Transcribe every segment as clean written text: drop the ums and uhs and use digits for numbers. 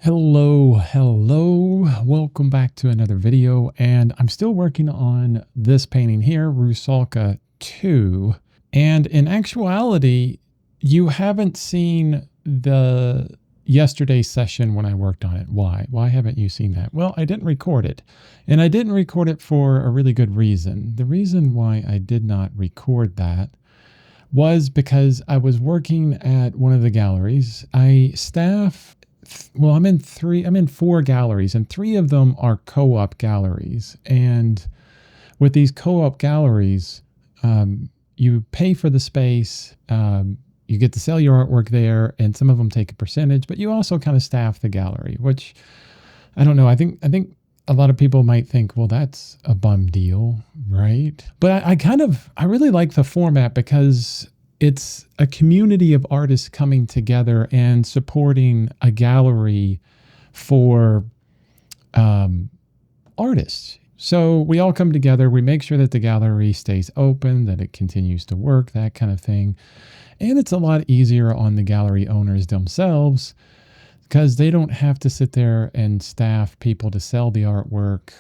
Hello. Welcome back to another video. And I'm still working on this painting here, Rusalka 2. And in actuality, you haven't seen the yesterday's session when I worked on it. Why? Why haven't you seen that? Well, I didn't record it. And I didn't record it for a really good reason. The reason why I did not record that was because I was working at one of the galleries. I'm in four galleries, and three of them are co-op galleries. And with these co-op galleries, you pay for the space, you get to sell your artwork there, and some of them take a percentage, but you also kind of staff the gallery, which I don't know. I think a lot of people might think, well, that's a bum deal, right? But I really like the format because it's a community of artists coming together and supporting a gallery for artists. So we all come together, we make sure that the gallery stays open, that it continues to work, that kind of thing. And it's a lot easier on the gallery owners themselves because they don't have to sit there and staff people to sell the artwork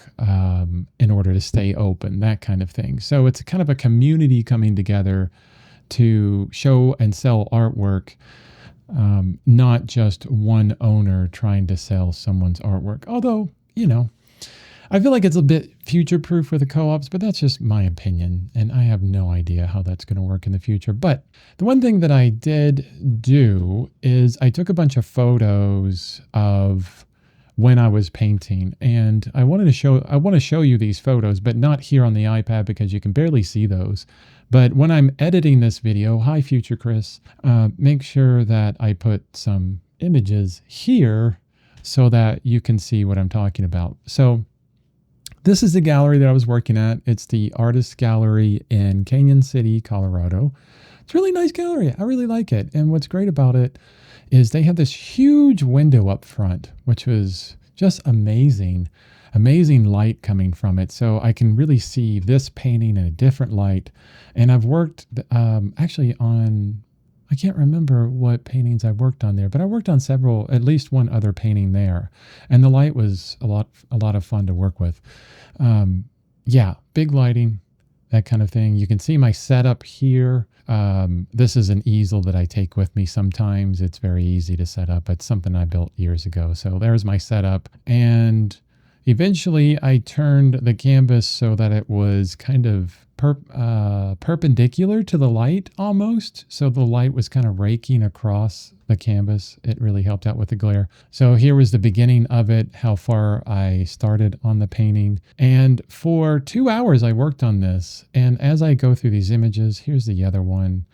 in order to stay open, that kind of thing. So it's kind of a community coming together to show and sell artwork, not just one owner trying to sell someone's artwork. Although, I feel like it's a bit future-proof for the co-ops, but that's just my opinion, and I have no idea how that's going to work in the future. But the one thing that I did do is I took a bunch of photos of when I was painting, and I want to show you these photos, but not here on the iPad because you can barely see those. But when I'm editing this video, hi future Chris, make sure that I put some images here so that you can see what I'm talking about. So this is the gallery that I was working at. It's the Artist Gallery in Canyon City, Colorado. It's a really nice gallery. I really like it. And what's great about it is they have this huge window up front, which was just amazing. Amazing light coming from it. So I can really see this painting in a different light. And I've worked actually on, I can't remember what paintings I worked on there, but I worked on at least one other painting there. And the light was a lot of fun to work with. Yeah, big lighting, that kind of thing. You can see my setup here. This is an easel that I take with me sometimes. It's very easy to set up. It's something I built years ago. So there's my setup. And eventually I turned the canvas so that it was kind of perpendicular to the light almost. So the light was kind of raking across the canvas. It really helped out with the glare. So here was the beginning of it, how far I started on the painting. And for 2 hours I worked on this. And as I go through these images, here's the other one,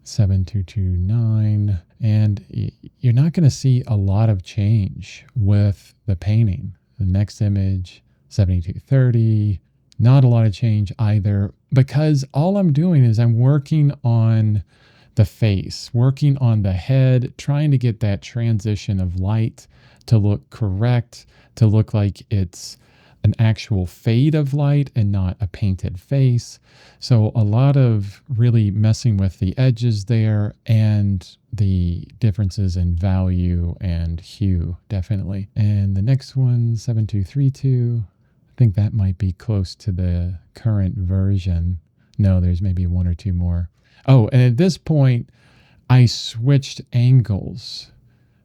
7229. And you're not going to see a lot of change with the painting. The next image, 7230, not a lot of change either, because all I'm doing is I'm working on the face, working on the head, trying to get that transition of light to look correct, to look like it's an actual fade of light and not a painted face. So a lot of really messing with the edges there and the differences in value and hue, definitely. And the next one, 7232, I think that might be close to the current version. No, there's maybe one or two more. Oh, and at this point, I switched angles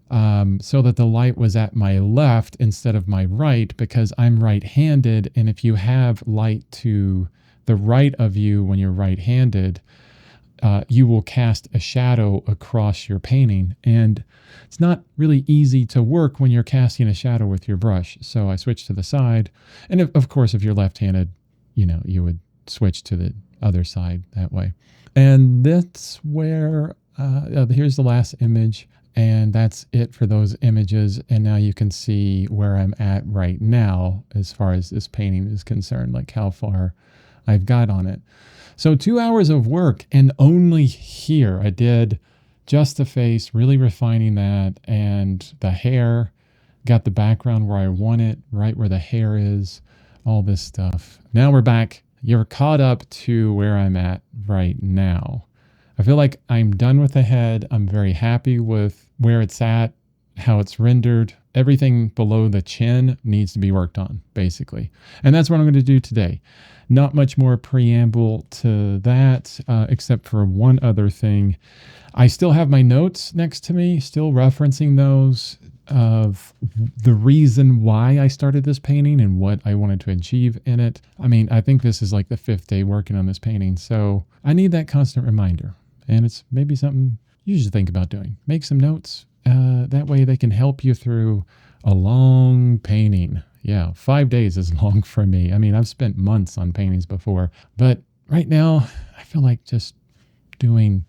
so that the light was at my left instead of my right because I'm right-handed. And if you have light to the right of you when you're right-handed, you will cast a shadow across your painting. And it's not really easy to work when you're casting a shadow with your brush. So I switched to the side. And of course, if you're left-handed, you would switch to the other side that way. And that's where, here's the last image. And that's it for those images. And now you can see where I'm at right now as far as this painting is concerned, like how far I've got on it. So 2 hours of work, and only here I did just the face, really refining that, and the hair, got the background where I want it, right where the hair is, all this stuff. Now we're back. You're caught up to where I'm at right now. I feel like I'm done with the head. I'm very happy with where it's at, how it's rendered. Everything below the chin needs to be worked on, basically. And that's what I'm going to do today. Not much more preamble to that, except for one other thing. I still have my notes next to me, still referencing those of the reason why I started this painting and what I wanted to achieve in it. I mean, I think this is like the 5th day working on this painting, so I need that constant reminder. And it's maybe something you should think about doing. Make some notes. That way they can help you through a long painting. Yeah, 5 days is long for me. I mean, I've spent months on paintings before, but right now I feel like just doing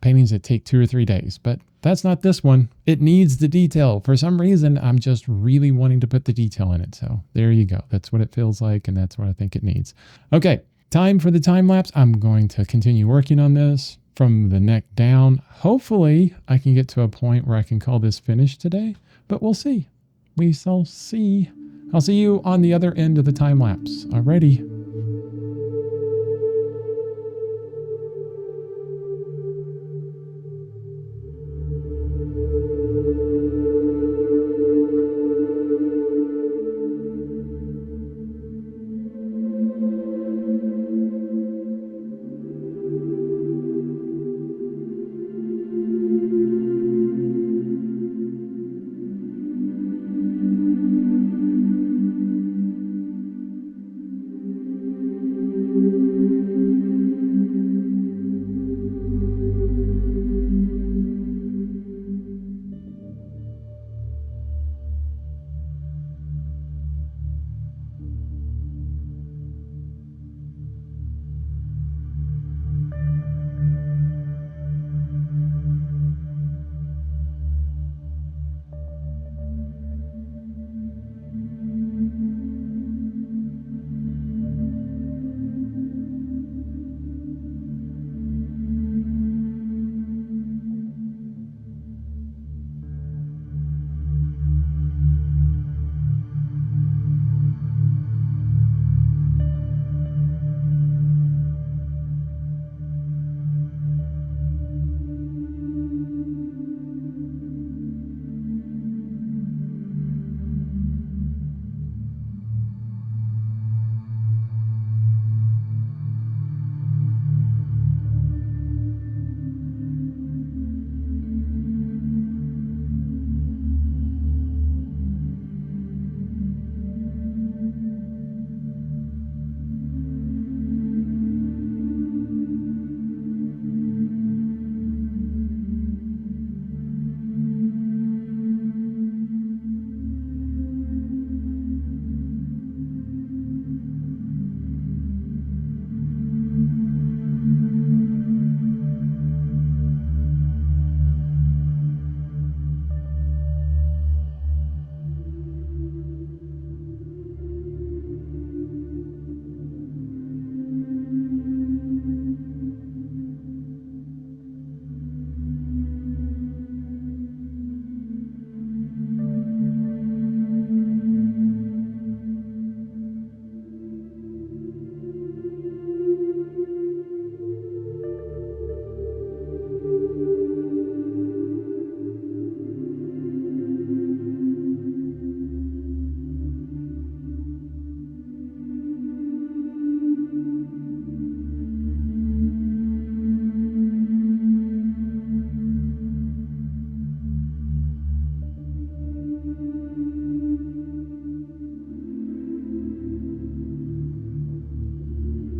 paintings that take 2 or 3 days, but that's not this one. It needs the detail. For some reason, I'm just really wanting to put the detail in it. So there you go. That's what it feels like, and that's what I think it needs. Okay, time for the time lapse. I'm going to continue working on this from the neck down. Hopefully, I can get to a point where I can call this finished today, but we'll see. We shall see. I'll see you on the other end of the time lapse. Alrighty.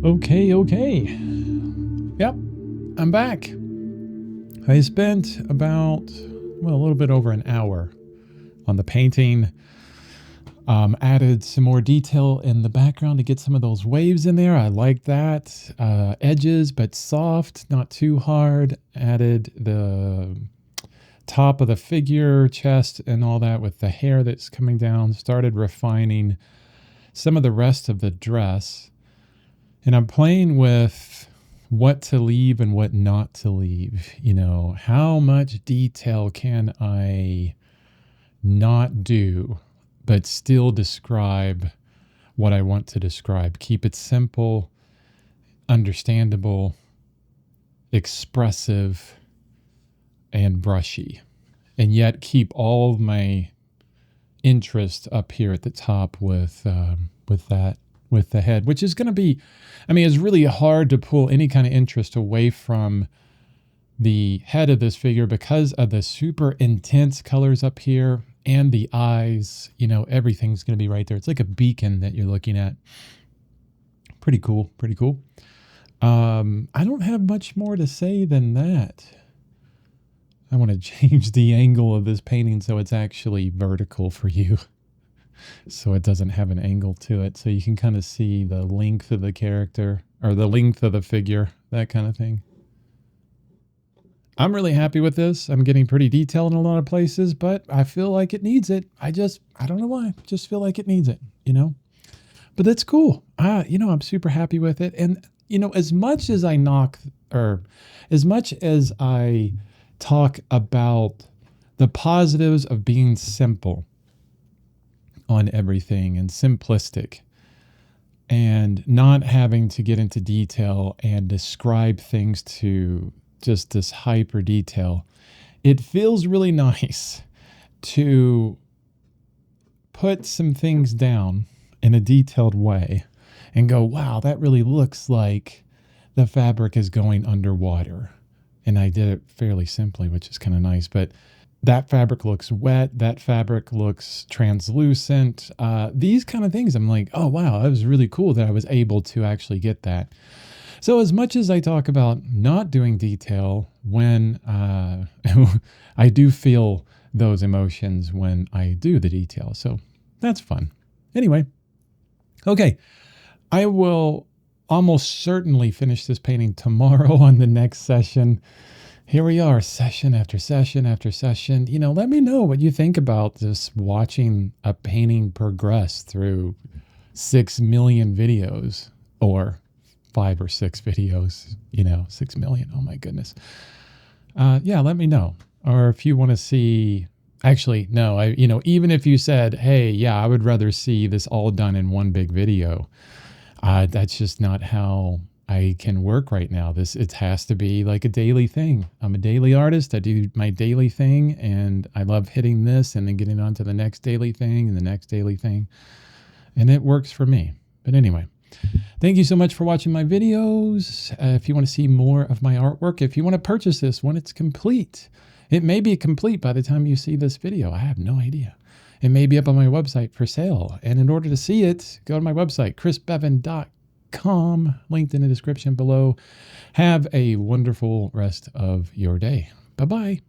Okay. Yep, I'm back. I spent about, a little bit over an hour on the painting. Added some more detail in the background to get some of those waves in there. I like that. Edges, but soft, not too hard. Added the top of the figure, chest, and all that with the hair that's coming down. Started refining some of the rest of the dress. And I'm playing with what to leave and what not to leave. You know, how much detail can I not do, but still describe what I want to describe? Keep it simple, understandable, expressive, and brushy. And yet keep all of my interest up here at the top with the head, which is going to be, I mean, it's really hard to pull any kind of interest away from the head of this figure because of the super intense colors up here and the eyes. You know, everything's going to be right there. It's like a beacon that you're looking at. Pretty cool. Pretty cool. I don't have much more to say than that. I want to change the angle of this painting so it's actually vertical for you. So it doesn't have an angle to it. So you can kind of see the length of the character or the length of the figure, that kind of thing. I'm really happy with this. I'm getting pretty detailed in a lot of places, but I feel like it needs it. I don't know why. Just feel like it needs it, you know? But that's cool. You know, I'm super happy with it. And, you know, as much as I talk about the positives of being simple on everything and simplistic and not having to get into detail and describe things to just this hyper detail, it feels really nice to put some things down in a detailed way and go, wow, that really looks like the fabric is going underwater. And I did it fairly simply, which is kind of nice, but that fabric looks wet. That fabric looks translucent. These kind of things, I'm like, oh, wow, that was really cool that I was able to actually get that. So as much as I talk about not doing detail when I do feel those emotions when I do the detail. So that's fun. Anyway, okay, I will almost certainly finish this painting tomorrow on the next session. Here we are, session after session after session. You know, let me know what you think about just watching a painting progress through 6 million videos, or 5 or 6 videos, you know, 6 million. Oh my goodness. Yeah, let me know. Or if you want to see, actually, no, you know, even if you said, hey, yeah, I would rather see this all done in one big video. That's just not how I can work right now. It has to be like a daily thing. I'm a daily artist. I do my daily thing, and I love hitting this and then getting on to the next daily thing and the next daily thing. And it works for me. But anyway, thank you so much for watching my videos. If you want to see more of my artwork, if you want to purchase this when it's complete, it may be complete by the time you see this video. I have no idea. It may be up on my website for sale. And in order to see it, go to my website, chrisbevan.com, linked in the description below. Have a wonderful rest of your day. Bye-bye.